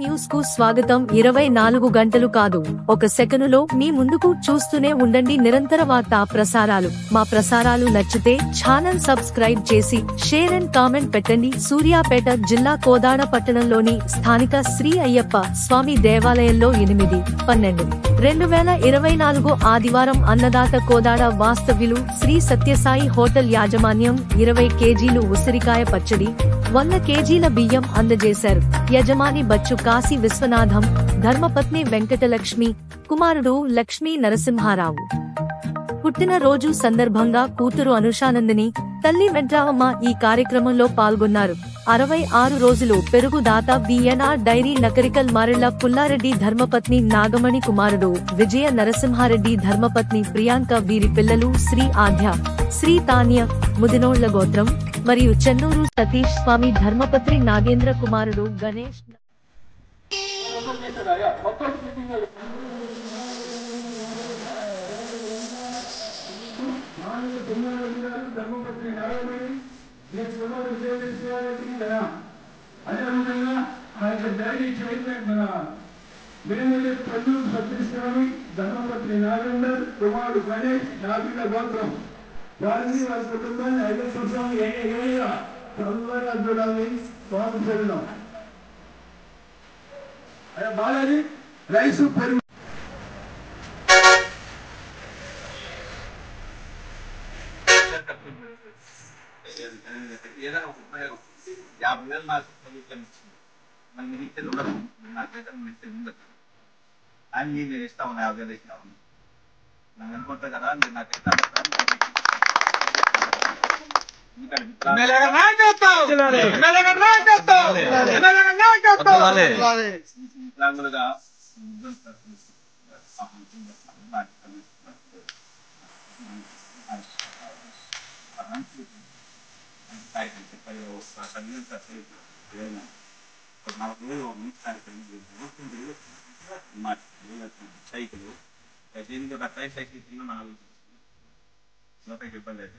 News కు స్వాగతం. 24 గంటలు కాదు, ఒక సెకనులో మీ ముందుకు చూస్తూనే ఉండండి. నిరంతర వార్తా ప్రసారాలు. మా ప్రసారాలు నచ్చితే ఛానల్ సబ్స్క్రైబ్ చేసి షేర్ అండ్ కామెంట్ పెట్టండి. సూర్యాపేట జిల్లా కోదాడ పట్టణంలోని స్థానిక శ్రీ అయ్యప్ప స్వామి దేవాలయంలో 8/12/2024 ఆదివారం అన్నదాత కోదాడ వాస్తవ్యులు శ్రీ సత్యసాయి హోటల్ యాజమాన్యం 20 కేజీలు ఉసిరికాయ పచ్చడి, 100 కేజీల బియ్యం అందజేశారు. యజమాని బచ్చు కాశీ విశ్వనాథం, ధర్మపత్ని వెంకటలక్ష్మి, కుమారుడు లక్ష్మీ నరసింహారావు. పుట్టినరోజు సందర్భంగా కూతురు అనుషానందిని, తల్లి వెంట్రావమ్మ ఈ కార్యక్రమంలో పాల్గొన్నారు. 66 రోజులు పెరుగు దాత విఎన్ఆర్ డైరీ నకరికల్ మారెళ్ల పుల్లారెడ్డి ధర్మపత్ని నాగమణి, కుమారుడు విజయ నరసింహారెడ్డి, ధర్మపత్ని ప్రియాంక, వీరి పిల్లలు శ్రీ ఆధ్య, శ్రీ తాన్య, ముదినోళ్ల గోత్రం మరియు చెన్నూరు సతీష్ స్వామి, ధర్మపత్ని నాగేంద్ర, కుమారుడు గణేష్. అదేవిధంగా ఆ యొక్క డైరీ చైర్మన్ మన వేరే పన్ను సత్యస్వామి, ధర్మపత్ని నాగేందర్, కుమారుడు గణేష్, నాగేంద్ర గోత్రం, వారిని వారి కుటుంబాన్ని 5 సంవత్సరాలు ఏళ్ళగా తొందరగా చూడాలని స్వామి చదివినాం. అయ్యా బాలాజీ రైసు పెరుగు ఏదైనా ఒక ఉపయోగం 50,000 నాకు ప్రభుత్వం ఇచ్చింది. మన నిత్యం ఉండదు, నాకైతే నిత్యం ఉండదు. ఆయన నేను ఇస్తా ఉన్నా 50,000 ఇస్తా ఉన్నా. నాకు అనుకుంటా కదా, నేను నాకైతే సైకిల్ సైకిల్ తిన్న 4 ఇబ్బంది అయితే